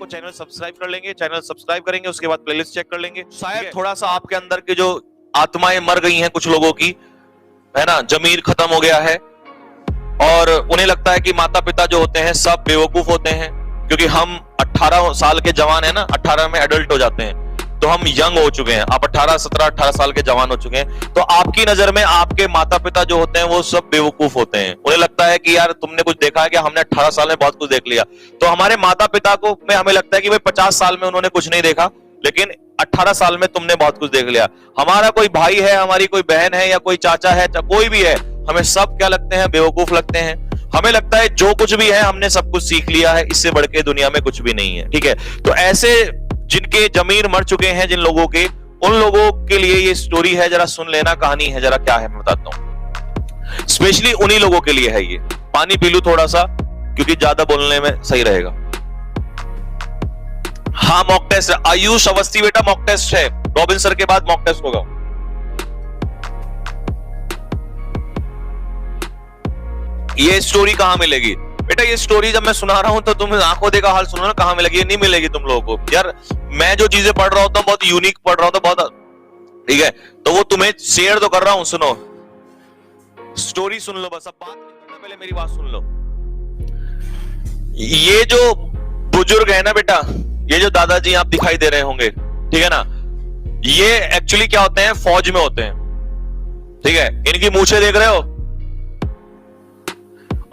को channel subscribe कर लेंगे, चैनल सब्सक्राइब करेंगे, उसके बाद प्लेलिस्ट चेक कर लेंगे। शायद थोड़ा सा आपके अंदर की जो आत्माएं मर गई हैं कुछ लोगों की, है ना, जमीर खत्म हो गया है और उन्हें लगता है कि माता पिता जो होते हैं सब बेवकूफ होते हैं, क्योंकि हम 18 साल के जवान है ना, 18 में एडल्ट हो जाते हैं, तो हम यंग हो चुके हैं। आप 18 साल के जवान हो चुके हैं, तो आपकी नजर में आपके माता पिता जो होते हैं वो सब बेवकूफ होते हैं। उन्हें लगता है कि यार तुमने कुछ देखा है कि हमने 18 साल में बहुत कुछ देख लिया। तो हमारे माता पिता को में हमें लगता है कि भाई 50 साल में उन्होंने कुछ नहीं देखा, लेकिन 18 साल में तुमने बहुत कुछ देख लिया। हमारा कोई भाई है, हमारी कोई बहन है, या कोई चाचा है, कोई भी है, हमें सब क्या लगते हैं, बेवकूफ लगते हैं। हमें लगता है जो कुछ भी है हमने सब कुछ सीख लिया है, इससे बढ़ के दुनिया में कुछ भी नहीं है। ठीक है, तो ऐसे जिनके जमीर मर चुके हैं, जिन लोगों के, उन लोगों के लिए ये स्टोरी है, जरा सुन लेना। कहानी है, जरा क्या है मैं बताता हूं। स्पेशली उन्हीं लोगों के लिए है ये। पानी पी लूं थोड़ा सा, क्योंकि ज्यादा बोलने में सही रहेगा। हाँ, मॉक टेस्ट है। आयुष अवस्थी बेटा, मॉक टेस्ट है। रॉबिन सर के बाद मॉक टेस्ट होगा। ये स्टोरी कहां मिलेगी बेटा? ये स्टोरी जब मैं सुना रहा हूं तो तुम आंखों देखा हाल सुनो ना, कहां मिलेगी? ये नहीं मिलेगी तुम लोगों को यार। मैं जो चीजें पढ़ रहा होता हूं बहुत यूनिक पढ़ रहा होता हूं, बहुत, ठीक है, तो वो तुम्हें शेयर तो कर रहा हूं। सुनो, स्टोरी सुन लो बस, अब बात नहीं करना, पहले मेरी बात सुन लो। ये जो बुजुर्ग है ना बेटा, ये जो दादाजी आप दिखाई दे रहे होंगे, ठीक है ना, ये एक्चुअली क्या होते हैं, फौज में होते हैं। ठीक है, इनकी मूछें देख रहे हो?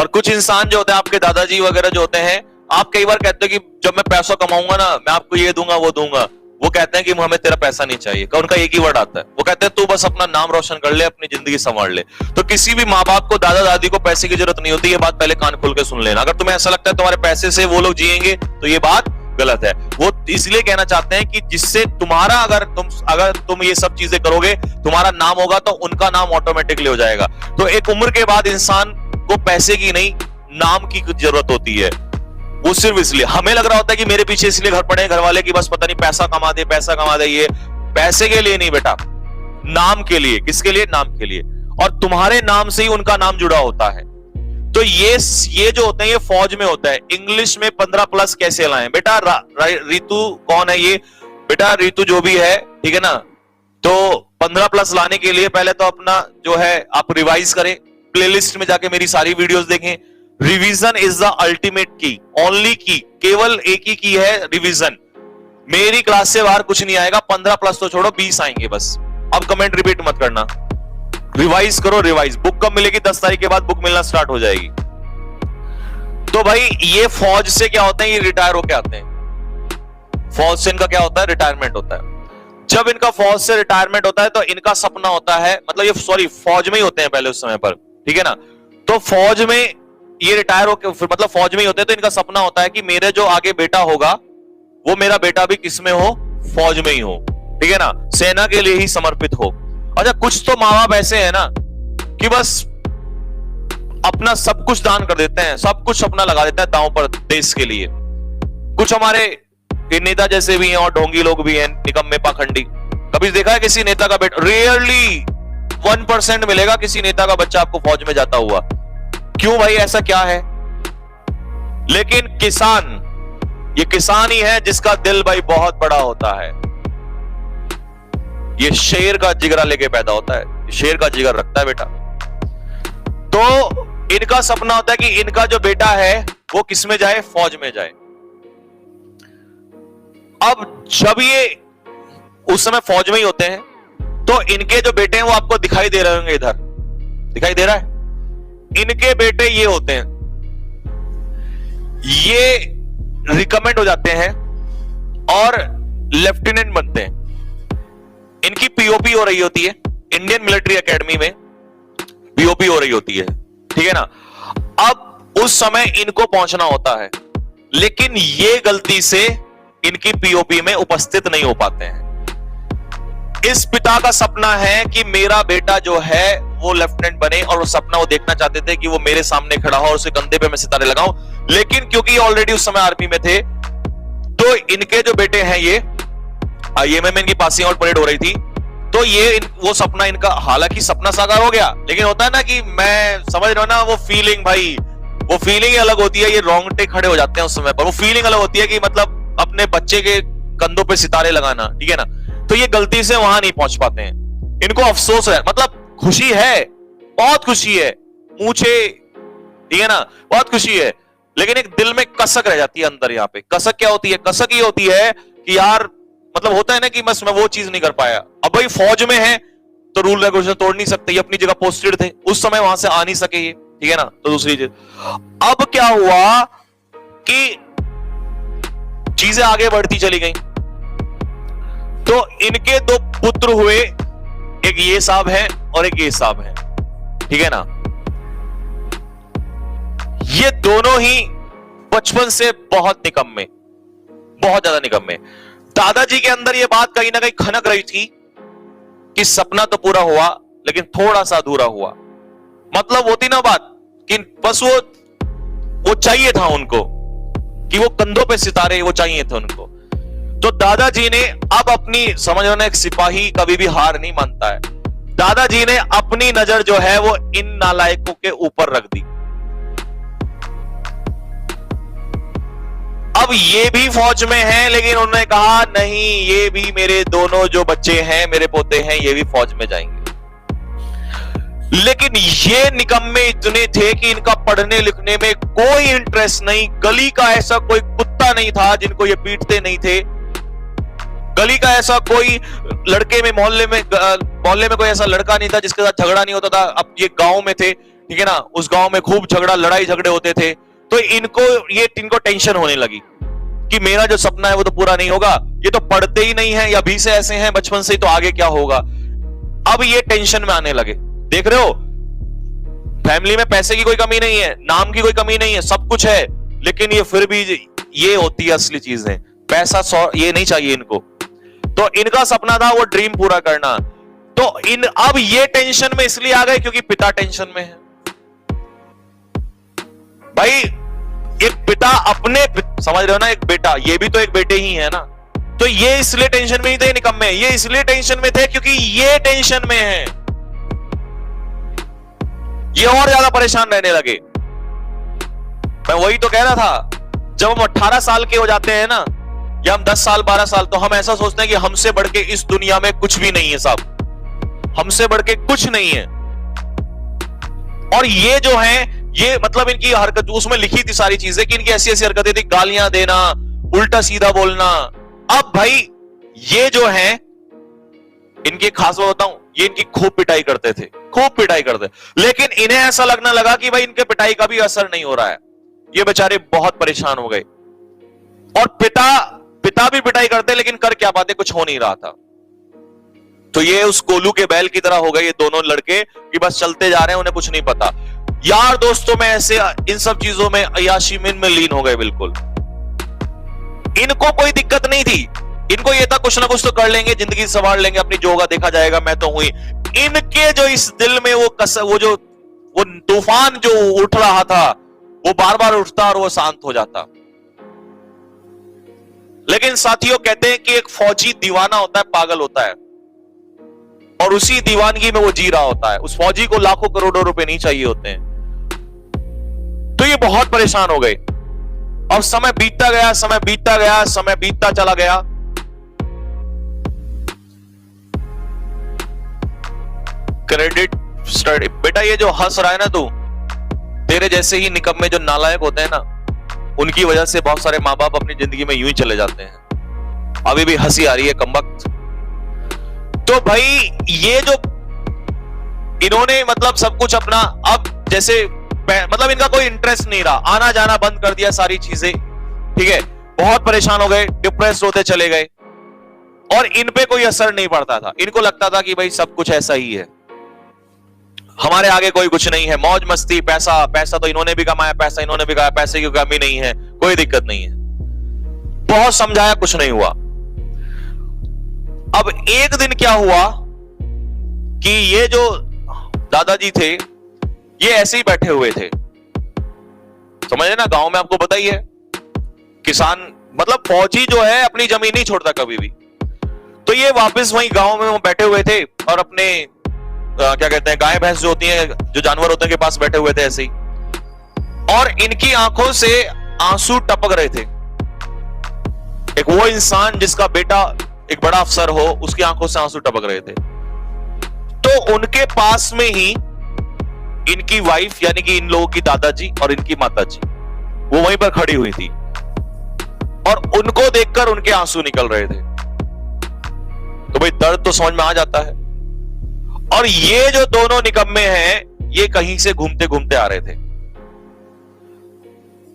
और कुछ इंसान जो होते हैं आपके दादाजी वगैरह जो होते हैं, आप कई बार कहते हो कि जब मैं पैसा कमाऊंगा ना, मैं आपको ये दूंगा वो दूंगा। वो कहते हैं कि हमें तेरा पैसा नहीं चाहिए। उनका एक ही वर्ड आता है, वो कहते हैं तू बस अपना नाम रोशन कर ले, अपनी जिंदगी संभाल ले। तो किसी भी माँ बाप को, दादा दादी को पैसे की जरूरत नहीं होती। ये बात पहले कान खोल के सुन लेना। अगर तुम्हें ऐसा लगता है तुम्हारे पैसे से वो लोग जिएंगे, तो ये बात गलत है। वो इसलिए कहना चाहते हैं कि जिससे तुम्हारा, अगर तुम ये सब चीजें करोगे, तुम्हारा नाम होगा तो उनका नाम ऑटोमेटिकली हो जाएगा। तो एक उम्र के बाद इंसान को पैसे की नहीं, नाम की जरूरत होती है। वो सिर्फ इसलिए, हमें लग रहा होता है कि मेरे पीछे इसलिए घर पड़े घर वाले, कि बस पता नहीं पैसा कमा दे, पैसा कमा दे। ये पैसे के लिए नहीं बेटा, नाम के लिए। किसके लिए? नाम के लिए। और तुम्हारे नाम से ही उनका नाम जुड़ा होता है। तो ये जो होते हैं, ये फौज में होता है। इंग्लिश में 15+ कैसे लाएं बेटा? रीतू कौन है ये बेटा? रीतू जो भी है, ठीक है ना, तो 15+ लाने के लिए पहले तो अपना जो है आप रिवाइज करें, प्लेलिस्ट में जाके मेरी सारी वीडियोस देखें। रिवीजन इज द अल्टीमेट की, ओनली की, केवल एक ही की है रिवीजन। मेरी क्लास से बाहर कुछ नहीं आएगा। 15+ तो छोड़ो, 20 आएंगे बस। अब कमेंट रिपीट मत करना, रिवाइज करो। रिवाइज बुक कब मिलेगी? 10 तारीख के बाद बुक मिलना स्टार्ट हो जाएगी। तो भाई ये फौज से क्या होता है, ये रिटायर होके आते हैं। फौज से इनका क्या होता है? रिटायरमेंट होता है। जब इनका फौज से रिटायरमेंट होता है तो इनका सपना होता है, मतलब ये फौज में ही होते हैं पहले उस समय पर, ठीक है ना। तो फौज में ये रिटायर होकर, मतलब फौज में ही होते हैं, तो इनका सपना होता है कि मेरे जो आगे बेटा होगा, वो मेरा बेटा भी किसमें हो? फौज में ही हो, ठीक है ना, सेना के लिए ही समर्पित हो। अच्छा, कुछ तो माँ बाप ऐसे है ना कि बस अपना सब कुछ दान कर देते हैं, सब कुछ अपना लगा देते हैं दांव पर देश के लिए। कुछ हमारे नेता जैसे भी हैं और ढोंगी लोग भी हैं, निकम्मे पाखंडी। कभी देखा है किसी नेता का बेटा? रियरली 1% मिलेगा किसी नेता का बच्चा आपको फौज में जाता हुआ। क्यों भाई, ऐसा क्या है? लेकिन किसान, ये किसान ही है जिसका दिल भाई बहुत बड़ा होता है। ये शेर का जिगरा लेके पैदा होता है, शेर का जिगर रखता है बेटा। तो इनका सपना होता है कि इनका जो बेटा है वो किसमें जाए? फौज में जाए। अब जब ये उस समय फौज में ही होते हैं, तो इनके जो बेटे हैं वो आपको दिखाई दे रहे होंगे, इधर दिखाई दे रहा है। इनके बेटे ये होते हैं, ये रिकमेंड हो जाते हैं और लेफ्टिनेंट बनते हैं। इनकी पीओपी हो रही होती है, इंडियन मिलिट्री एकेडमी में पीओपी हो रही होती है, ठीक है ना। अब उस समय इनको पहुंचना होता है, लेकिन ये गलती से इनकी पीओपी में उपस्थित नहीं हो पाते हैं। इस पिता का सपना है कि मेरा बेटा जो है वो लेफ्टिनेंट बने, और वो सपना वो देखना चाहते थे कि वो मेरे सामने खड़ा हो और उसके कंधे पे मैं सितारे लगाऊं। लेकिन क्योंकि ऑलरेडी उस समय आर्मी में थे, तो इनके जो बेटे हैं, ये आईएमए में इनकी पासिंग आउट परेड हो रही थी, तो ये वो सपना इनका, हालांकि सपना साकार हो गया, लेकिन होता है ना कि मैं समझ रहा हूं ना, वो फीलिंग भाई, वो फीलिंग अलग होती है। ये रोंगटे खड़े हो जाते हैं उस समय पर। वो फीलिंग अलग होती है कि मतलब अपने बच्चे के कंधों पे सितारे लगाना, ठीक है ना, तो ये गलती से वहां नहीं पहुंच पाते हैं। इनको अफसोस है, मतलब खुशी है, बहुत खुशी है, मूछे, ठीक है ना, बहुत खुशी है, लेकिन एक दिल में कसक रह जाती है अंदर। यहाँ पे कसक क्या होती है? कसक ये होती है कि यार मतलब होता है ना कि बस मैं वो चीज नहीं कर पाया। अब भाई फौज में है तो रूल रेगुलेशन तोड़ नहीं सकते, ये अपनी जगह पोस्टेड थे, उस समय वहां से आ नहीं सके ये, ठीक है ना। तो दूसरी चीज, अब क्या हुआ कि चीजें आगे बढ़ती चली गई, तो इनके दो पुत्र हुए, एक ये साहब है और एक ये साहब है, ठीक है ना। ये दोनों ही बचपन से बहुत निकम्मे, बहुत ज्यादा निकम्मे। दादाजी के अंदर ये बात कहीं ना कहीं खनक रही थी कि सपना तो पूरा हुआ लेकिन थोड़ा सा अधूरा हुआ। मतलब होती ना बात कि बस वो चाहिए था उनको, कि वो कंधों पे सितारे, वो चाहिए थे उनको। तो दादाजी ने अब अपनी, समझ रहे ना, एक सिपाही कभी भी हार नहीं मानता है, दादाजी ने अपनी नजर जो है वो इन नालायकों के ऊपर रख दी। अब ये भी फौज में हैं, लेकिन उन्होंने कहा नहीं, ये भी मेरे दोनों जो बच्चे हैं, मेरे पोते हैं, ये भी फौज में जाएंगे। लेकिन ये निकम्मे इतने थे कि इनका पढ़ने लिखने में कोई इंटरेस्ट नहीं। गली का ऐसा कोई कुत्ता नहीं था जिनको ये पीटते नहीं थे, गली का ऐसा कोई लड़के में, मोहल्ले में कोई ऐसा लड़का नहीं था जिसके साथ झगड़ा नहीं होता था। अब ये गांव में थे, ठीक है ना, उस गांव में खूब झगड़ा, लड़ाई झगड़े होते थे। तो इनको टेंशन होने लगी कि मेरा जो सपना है वो तो पूरा नहीं होगा, ये तो पढ़ते ही नहीं है या भी से ऐसे हैं बचपन से ही, तो आगे क्या होगा। अब ये टेंशन में आने लगे। देख रहे हो, फैमिली में पैसे की कोई कमी नहीं है, नाम की कोई कमी नहीं है, सब कुछ है, लेकिन ये फिर भी, ये होती है असली चीजें, पैसा ये नहीं चाहिए इनको। तो इनका सपना था वो ड्रीम पूरा करना। तो अब ये टेंशन में इसलिए आ गए क्योंकि पिता टेंशन में है। भाई एक पिता अपने, समझ रहे हो ना, एक बेटा, ये भी तो एक बेटे ही है ना। तो ये इसलिए टेंशन में नहीं थे निकम्मे, ये इसलिए टेंशन में थे क्योंकि ये टेंशन में है, ये और ज्यादा परेशान रहने लगे। मैं वही तो कह रहा था, जब हम 18 साल के हो जाते हैं ना, या हम 10 साल 12 साल, तो हम ऐसा सोचते हैं कि हमसे बढ़ के इस दुनिया में कुछ भी नहीं है साहब, हमसे बढ़ के कुछ नहीं है। और ये जो है, ये मतलब इनकी हरकत, उसमें लिखी थी सारी चीजें कि इनकी ऐसी ऐसी हरकतें थी, गालियां देना, उल्टा सीधा बोलना। अब भाई ये जो है, इनकी खास बात बताऊं, ये इनकी खूब पिटाई करते थे, खूब पिटाई करते, लेकिन इन्हें ऐसा लगने लगा कि भाई इनके पिटाई का भी असर नहीं हो रहा है, ये बेचारे बहुत परेशान हो गए। और पिता भी पिटाई करते, लेकिन कर क्या पाते, कुछ हो नहीं रहा था। तो ये उस कोलू के बैल की तरह हो गए ये दोनों लड़के, कि बस चलते जा रहे हैं, उन्हें कुछ नहीं पता। यार दोस्तों में ऐसे इन सब चीजों में, अय्याशी में लीन हो गए बिल्कुल। इनको कोई दिक्कत नहीं थी, इनको ये था कुछ ना कुछ तो कर लेंगे, जिंदगी संवार लेंगे, अपनी जो होगा देखा जाएगा, मैं तो हुई। इनके जो इस दिल में वो तूफान जो उठ रहा था, वो बार बार उठता और वो शांत हो जाता। लेकिन साथियों, कहते हैं कि एक फौजी दीवाना होता है, पागल होता है, और उसी दीवानगी में वो जी रहा होता है। उस फौजी को लाखों करोड़ों रुपए नहीं चाहिए होते हैं। तो ये बहुत परेशान हो गए। और समय बीतता गया, समय बीतता गया, समय बीतता चला गया। क्रेडिट स्टडी, बेटा ये जो हंस रहा है ना तू, तेरे जैसे ही निकम्मे जो नालायक होते हैं ना, उनकी वजह से बहुत सारे माँ बाप अपनी जिंदगी में यूं ही चले जाते हैं। अभी भी हंसी आ रही है कमबख्त। तो भाई ये जो इन्होंने मतलब सब कुछ अपना, अब जैसे मतलब इनका कोई इंटरेस्ट नहीं रहा, आना जाना बंद कर दिया सारी चीजें, ठीक है, बहुत परेशान हो गए, डिप्रेस होते चले गए, और इन पे कोई असर नहीं पड़ता था। इनको लगता था कि भाई सब कुछ ऐसा ही है, हमारे आगे कोई कुछ नहीं है, मौज मस्ती, पैसा, पैसा तो इन्होंने भी कमाया, पैसा इन्होंने भी कमाया, पैसे की कमी नहीं है, कोई दिक्कत नहीं है। बहुत समझाया, कुछ नहीं हुआ। अब एक दिन क्या हुआ कि ये जो दादाजी थे, ये ऐसे ही बैठे हुए थे, समझे ना, गांव में आपको पता ही है, किसान मतलब फौजी जो है अपनी जमीन नहीं छोड़ता कभी भी। तो ये वापस वहीं गांव में वो बैठे हुए थे और अपने क्या कहते हैं, गाय भैंस जो होती हैं, जो जानवर होते हैं, के पास बैठे हुए थे ऐसे ही, और इनकी आंखों से आंसू टपक रहे थे, एक वो इंसान जिसका बेटा एक बड़ा अफसर हो, उसकी आंखों से आंसू टपक रहे थे। तो उनके पास में ही इनकी वाइफ यानी कि इन लोगों की दादाजी और इनकी माताजी वो वहीं पर खड़ी हुई थी और उनको देखकर उनके आंसू निकल रहे थे। तो भाई दर्द तो समझ में आ जाता है। और ये जो दोनों निकम्मे हैं ये कहीं से घूमते घूमते आ रहे थे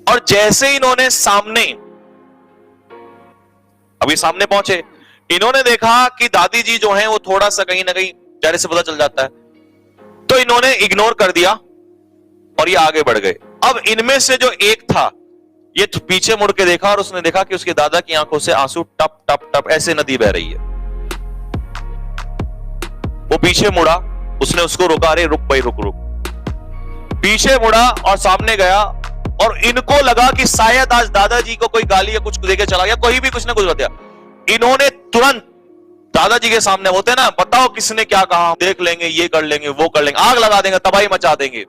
और जैसे इन्होंने सामने अभी सामने पहुंचे, इन्होंने देखा कि दादी जी जो हैं वो थोड़ा सा कहीं ना कहीं चेहरे से पता चल जाता है, तो इन्होंने इग्नोर कर दिया और ये आगे बढ़ गए। अब इनमें से जो एक था ये पीछे मुड़ के देखा और उसने देखा कि उसके दादा की आंखों से आंसू टप टप टप ऐसे नदी बह रही है। वो पीछे मुड़ा, उसने उसको रोका, अरे रुक भाई रुक रुक। पीछे मुड़ा और सामने गया और इनको लगा कि शायद आज दादाजी को कोई गाली या कुछ देके चला गया, कोई भी कुछ ना कुछ बताया। इन्होंने तुरंत दादाजी के सामने, होते ना बताओ किसने क्या कहा, देख लेंगे, ये कर लेंगे, वो कर लेंगे, आग लगा देंगे, तबाही मचा देंगे।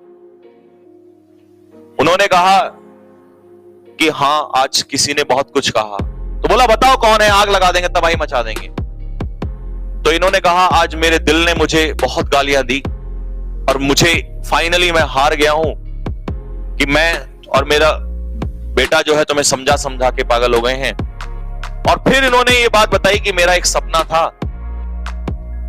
उन्होंने कहा कि हां आज किसी ने बहुत कुछ कहा। तो बोला बताओ कौन है, आग लगा देंगे, तबाही मचा देंगे। तो इन्होंने कहा आज मेरे दिल ने मुझे बहुत गालियां दी और मुझे फाइनली मैं हार गया हूं कि मैं और मेरा बेटा जो है तुम्हें समझा समझा के पागल हो गए हैं। और फिर इन्होंने ये बात बताई कि मेरा एक सपना था,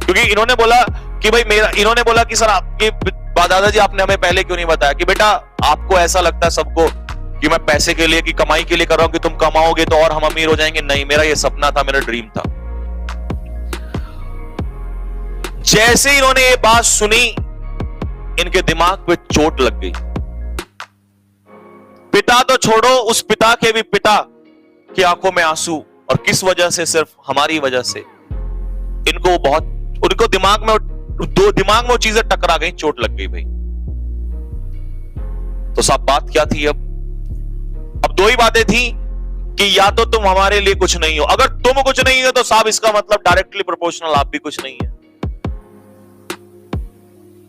क्योंकि इन्होंने बोला कि भाई इन्होंने बोला कि सर आपके दादाजी आपने हमें पहले क्यों नहीं बताया कि बेटा आपको ऐसा लगता है सबको कि मैं पैसे के लिए कि कमाई के लिए कर रहा हूं कि तुम कमाओगे तो और हम अमीर हो जाएंगे। नहीं, मेरा ये सपना था, मेरा ड्रीम था। जैसे इन्होंने ये बात सुनी इनके दिमाग पे चोट लग गई। पिता तो छोड़ो, उस पिता के भी पिता की आंखों में आंसू, और किस वजह से, सिर्फ हमारी वजह से। उनको दिमाग में वो चीजें टकरा गई, चोट लग गई भाई। तो साहब बात क्या थी? अब दो ही बातें थी कि या तो तुम हमारे लिए कुछ नहीं हो, अगर तुम कुछ नहीं हो तो साहब इसका मतलब डायरेक्टली प्रोपोर्शनल आप भी कुछ नहीं है।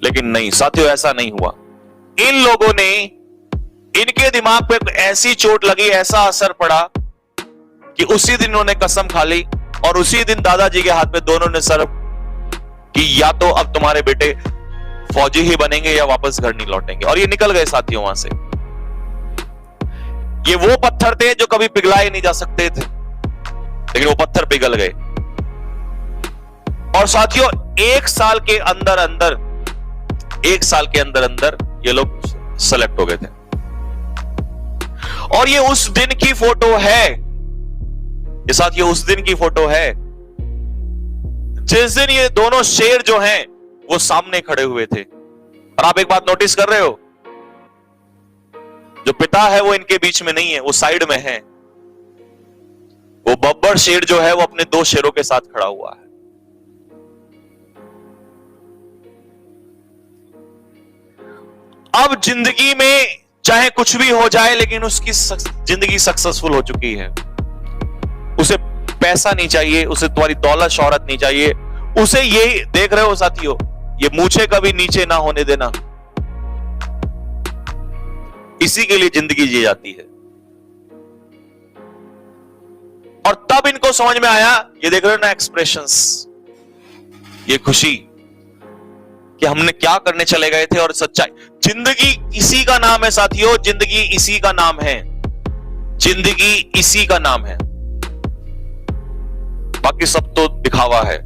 लेकिन नहीं साथियों, ऐसा नहीं हुआ। इन लोगों ने, इनके दिमाग पे ऐसी चोट लगी, ऐसा असर पड़ा कि उसी दिन उन्होंने कसम खा ली और उसी दिन दादाजी के हाथ में दोनों ने सर कि या तो अब तुम्हारे बेटे फौजी ही बनेंगे या वापस घर नहीं लौटेंगे। और ये निकल गए साथियों वहां से। ये वो पत्थर थे जो कभी पिघलाए नहीं जा सकते थे, लेकिन वो पत्थर पिघल गए। और साथियों एक साल के अंदर अंदर ये लोग सेलेक्ट हो गए थे। और ये उस दिन की फोटो है, ये साथियों उस दिन की फोटो है जिस दिन ये दोनों शेर जो हैं वो सामने खड़े हुए थे। और आप एक बात नोटिस कर रहे हो, जो पिता है वो इनके बीच में नहीं है, वो साइड में है। वो बब्बर शेर जो है वो अपने दो शेरों के साथ खड़ा हुआ है। अब जिंदगी में चाहे कुछ भी हो जाए, लेकिन उसकी जिंदगी सक्सेसफुल हो चुकी है। उसे पैसा नहीं चाहिए, उसे तुम्हारी दौलत शोहरत नहीं चाहिए, उसे ये देख रहे हो साथियों, ये मूछें कभी नीचे ना होने देना, इसी के लिए जिंदगी जी जाती है। और तब इनको समझ में आया, ये देख रहे हो ना एक्सप्रेशंस, ये खुशी कि हमने क्या करने चले गए थे। और सच्चाई, जिंदगी इसी का नाम है साथियों, जिंदगी इसी का नाम है, जिंदगी इसी का नाम है, बाकी सब तो दिखावा है।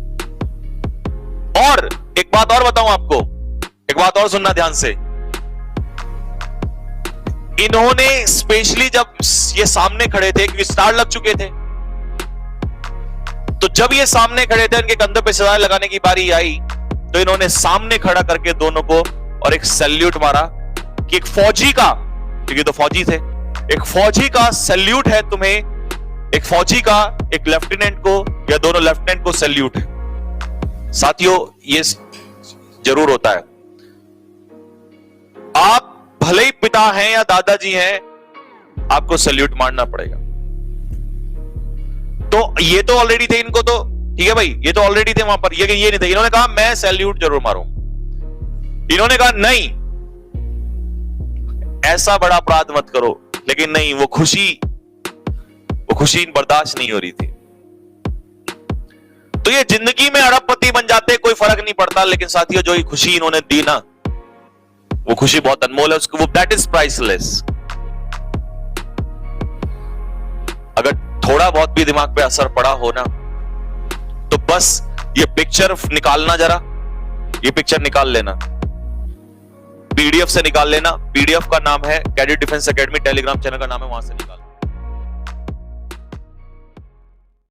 और एक बात और बताऊं आपको, एक बात और सुनना ध्यान से। इन्होंने स्पेशली जब ये सामने खड़े थे, क्योंकि स्टार लग चुके थे, तो जब ये सामने खड़े थे, इनके कंधे पे सजाए लगाने की बारी आई, तो इन्होंने सामने खड़ा करके दोनों को और एक सैल्यूट मारा कि एक फौजी का, क्योंकि तो फौजी थे, एक फौजी का सैल्यूट है तुम्हें, एक फौजी का एक लेफ्टिनेंट को या दोनों लेफ्टिनेंट को सैल्यूट है। साथियों ये जरूर होता है, आप भले ही पिता हैं या दादाजी हैं, आपको सैल्यूट मारना पड़ेगा। तो ये तो ऑलरेडी थे, इनको तो ठीक है भाई, ये तो ऑलरेडी थे वहां पर, ये नहीं थे। इन्होंने कहा मैं सैल्यूट जरूर मारूं। इन्होंने कहा नहीं, ऐसा बड़ा अपराध मत करो, लेकिन नहीं, वो खुशी बर्दाश्त नहीं हो रही थी। तो ये जिंदगी में अरबपति बन जाते कोई फर्क नहीं पड़ता, लेकिन साथियों जो ये खुशी इन्होंने दी ना, वो खुशी बहुत अनमोल है, उसको वो दैट इज प्राइसलेस। अगर थोड़ा बहुत भी दिमाग पे असर पड़ा हो ना, तो बस ये पिक्चर निकालना, जरा ये पिक्चर निकाल लेना, पीडीएफ से निकाल लेना। पीडीएफ का नाम है cadet defence academy, Telegram channel का नाम है, वहां से निकाल